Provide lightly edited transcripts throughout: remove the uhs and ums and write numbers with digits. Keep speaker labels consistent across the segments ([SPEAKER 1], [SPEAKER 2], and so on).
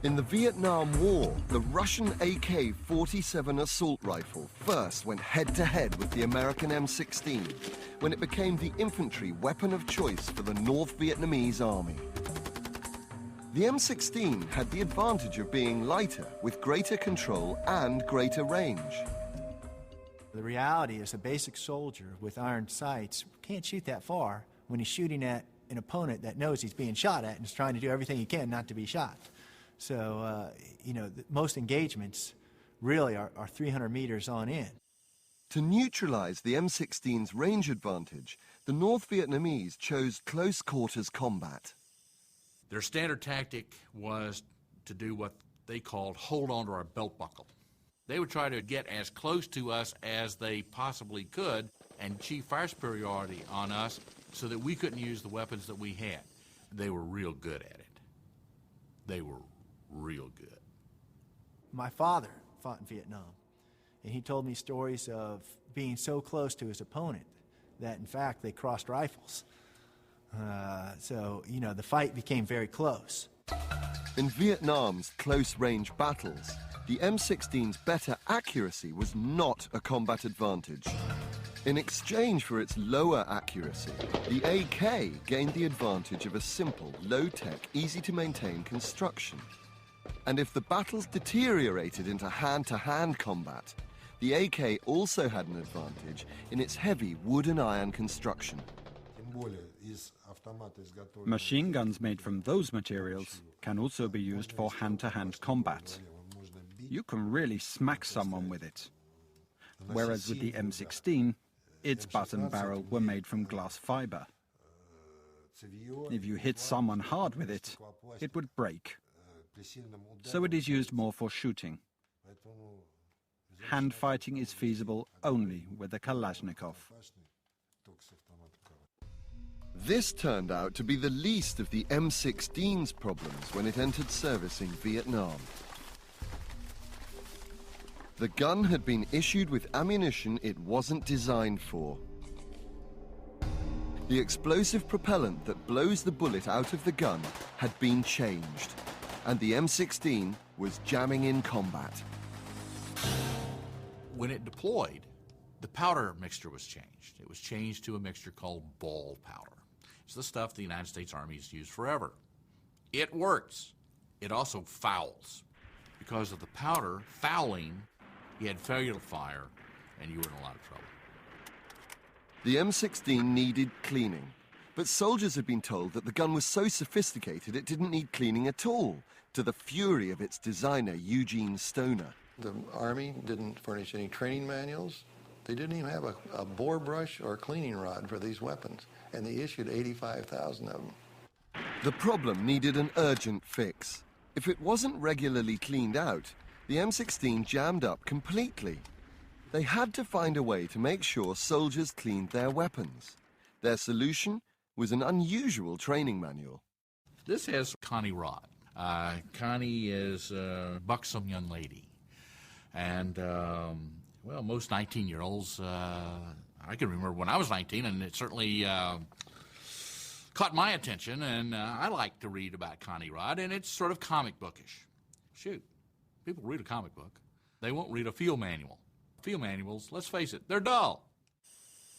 [SPEAKER 1] In the Vietnam War, the Russian AK-47 assault rifle first went head-to-head with the American M16 when it became the infantry weapon of choice for the North Vietnamese army. The M16 had the advantage of being lighter with greater control and greater range.
[SPEAKER 2] The reality is a basic soldier with iron sights can't shoot that far when he's shooting at an opponent that knows he's being shot at and is trying to do everything he can not to be shot. So, most engagements really are 300 meters on in.
[SPEAKER 1] To neutralize the M16's range advantage, the North Vietnamese chose close quarters combat.
[SPEAKER 3] Their standard tactic was to do what they called hold on to our belt buckle. They would try to get as close to us as they possibly could and achieve fire superiority on us so that we couldn't use the weapons that we had. They were real good at it. They were real good.
[SPEAKER 2] My father fought in Vietnam, and he told me stories of being so close to his opponent that, in fact, they crossed rifles. The fight became very close.
[SPEAKER 1] In Vietnam's close-range battles, the M16's better accuracy was not a combat advantage. In exchange for its lower accuracy, the AK gained the advantage of a simple, low-tech, easy-to-maintain construction. And if the battles deteriorated into hand-to-hand combat, the AK also had an advantage in its heavy wood and iron construction.
[SPEAKER 4] Machine guns made from those materials can also be used for hand-to-hand combat. You can really smack someone with it. Whereas with the M16, its butt and barrel were made from glass fiber. If you hit someone hard with it, it would break. So it is used more for shooting. Hand fighting is feasible only with a Kalashnikov.
[SPEAKER 1] This turned out to be the least of the M16's problems when it entered service in Vietnam. The gun had been issued with ammunition it wasn't designed for. The explosive propellant that blows the bullet out of the gun had been changed, and the M16 was jamming in combat.
[SPEAKER 3] When it deployed, the powder mixture was changed. It was changed to a mixture called ball powder. It's the stuff the United States Army has used forever. It works. It also fouls. Because of the powder fouling, you had failure to fire, and you were in a lot of trouble.
[SPEAKER 1] The M16 needed cleaning, but soldiers had been told that the gun was so sophisticated it didn't need cleaning at all, to the fury of its designer, Eugene Stoner.
[SPEAKER 5] The Army didn't furnish any training manuals. They didn't even have a bore brush or a cleaning rod for these weapons, and they issued 85,000 of them.
[SPEAKER 1] The problem needed an urgent fix. If it wasn't regularly cleaned out, the M16 jammed up completely. They had to find a way to make sure soldiers cleaned their weapons. Their solution was an unusual training manual.
[SPEAKER 3] This has Connie Rod. Connie is a buxom young lady. And, most 19-year-olds, I can remember when I was 19, and it certainly caught my attention, and I like to read about Connie Rod, and it's sort of comic bookish. Shoot, people read a comic book. They won't read a field manual. Field manuals, let's face it, they're dull.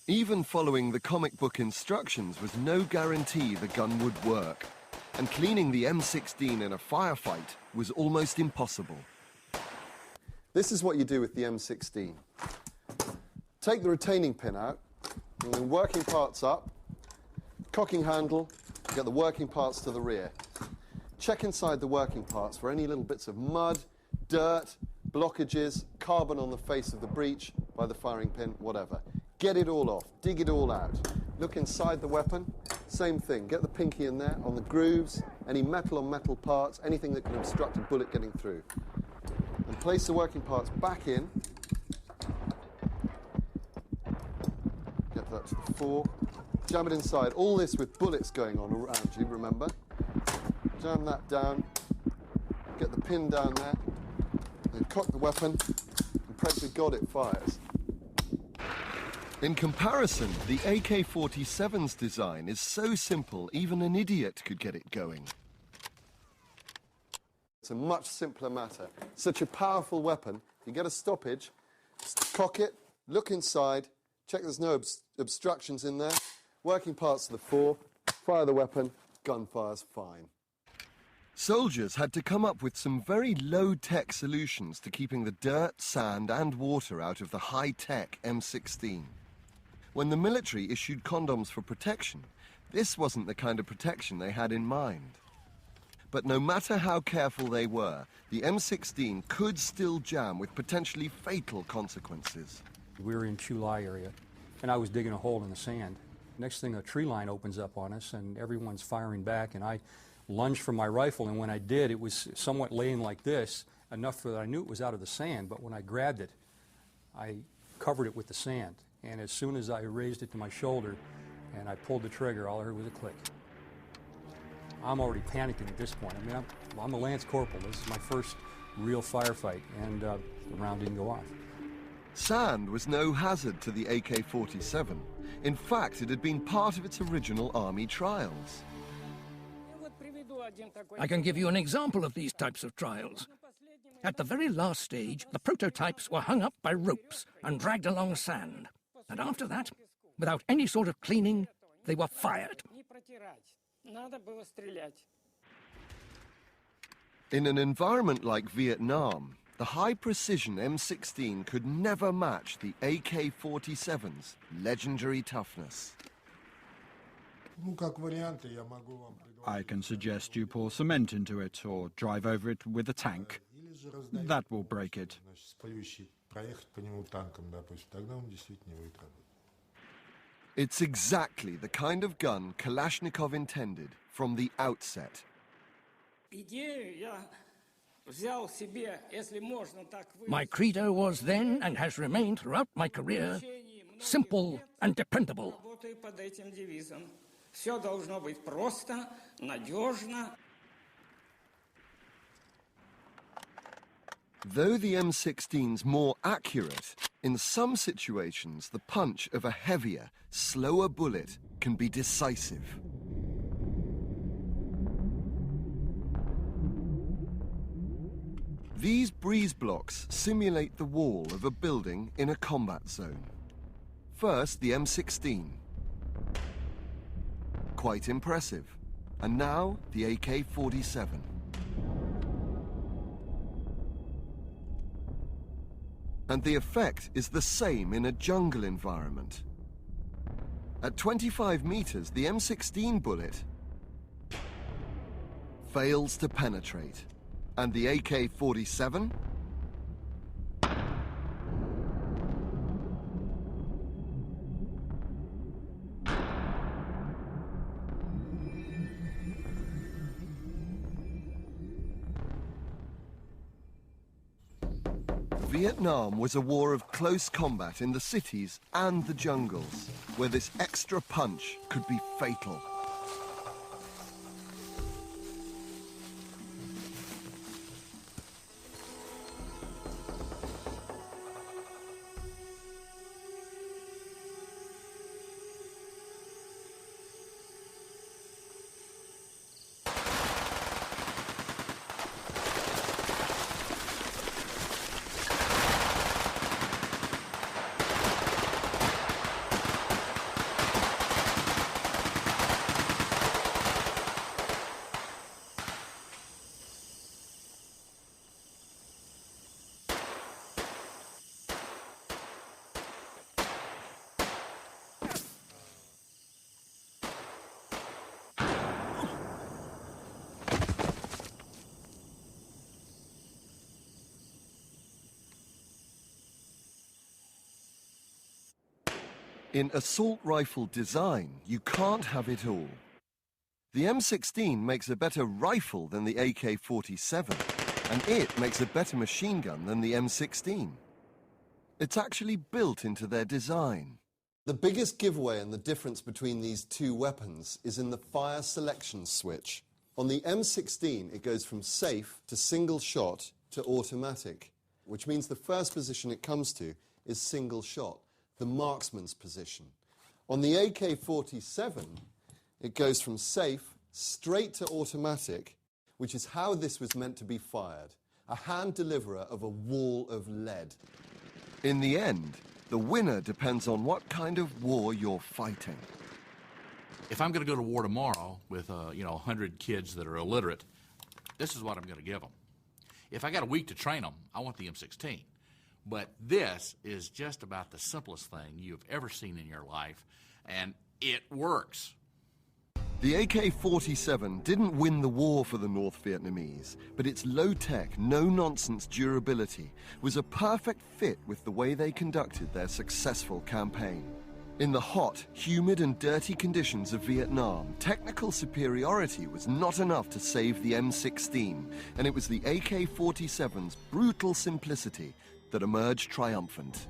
[SPEAKER 1] Even following the comic book instructions was no guarantee the gun would work, and cleaning the M16 in a firefight was almost impossible. This is what you do with the M16. Take the retaining pin out, bring the working parts up, cocking handle, get the working parts to the rear. Check inside the working parts for any little bits of mud, dirt, blockages, carbon on the face of the breech by the firing pin, whatever. Get it all off, dig it all out. Look inside the weapon, same thing. Get the pinky in there, on the grooves, any metal on metal parts, anything that can obstruct a bullet getting through. And place the working parts back in. Get that to the fore. Jam it inside. All this with bullets going on around you, remember? Jam that down. Get the pin down there. Then cock the weapon. And pray to God it fires. In comparison, the AK-47's design is so simple even an idiot could get it going.
[SPEAKER 6] It's a much simpler matter. Such a powerful weapon, you get a stoppage, cock it, look inside, check there's no obstructions in there, working parts of the fore, fire the weapon, gun fires fine.
[SPEAKER 1] Soldiers had to come up with some very low-tech solutions to keeping the dirt, sand and water out of the high-tech M16. When the military issued condoms for protection, this wasn't the kind of protection they had in mind. But no matter how careful they were, the M16 could still jam with potentially fatal consequences.
[SPEAKER 7] We were in Chulai area, and I was digging a hole in the sand. Next thing, a tree line opens up on us, and everyone's firing back, and I lunged for my rifle, and when I did, it was somewhat laying like this, enough that I knew it was out of the sand, but when I grabbed it, I covered it with the sand, and as soon as I raised it to my shoulder and I pulled the trigger, all I heard was a click. I'm already panicking at this point. I mean, I'm a Lance Corporal. This is my first real firefight, and the round didn't go off.
[SPEAKER 1] Sand was no hazard to the AK-47. In fact, it had been part of its original army trials.
[SPEAKER 8] I can give you an example of these types of trials. At the very last stage, the prototypes were hung up by ropes and dragged along sand. And after that, without any sort of cleaning, they were fired.
[SPEAKER 1] In an environment like Vietnam, the high-precision M16 could never match the AK-47's legendary toughness.
[SPEAKER 4] I can suggest you pour cement into it or drive over it with a tank. That will break it.
[SPEAKER 1] It's exactly the kind of gun Kalashnikov intended from the outset.
[SPEAKER 8] My credo was then, and has remained throughout my career, simple and dependable.
[SPEAKER 1] Though the M16's more accurate, in some situations the punch of a heavier, slower bullet can be decisive. These breeze blocks simulate the wall of a building in a combat zone. First, the M16. Quite impressive. And now, the AK-47. And the effect is the same in a jungle environment. At 25 meters, the M16 bullet fails to penetrate. And the AK-47? Vietnam was a war of close combat in the cities and the jungles, where this extra punch could be fatal. In assault rifle design, you can't have it all. The M16 makes a better rifle than the AK-47, and it makes a better machine gun than the M16. It's actually built into their design.
[SPEAKER 6] The biggest giveaway in the difference between these two weapons is in the fire selection switch. On the M16, it goes from safe to single shot to automatic, which means the first position it comes to is single shot, the marksman's position. On the AK-47, it goes from safe straight to automatic, which is how this was meant to be fired. A hand deliverer of a wall of lead.
[SPEAKER 1] In the end, the winner depends on what kind of war you're fighting.
[SPEAKER 3] If I'm going to go to war tomorrow with, 100 kids that are illiterate, this is what I'm going to give them. If I got a week to train them, I want the M16. But this is just about the simplest thing you've ever seen in your life, and it works.
[SPEAKER 1] The AK-47 didn't win the war for the North Vietnamese, but its low-tech, no-nonsense durability was a perfect fit with the way they conducted their successful campaign. In the hot, humid and dirty conditions of Vietnam, technical superiority was not enough to save the M16, and it was the AK-47's brutal simplicity that emerged triumphant.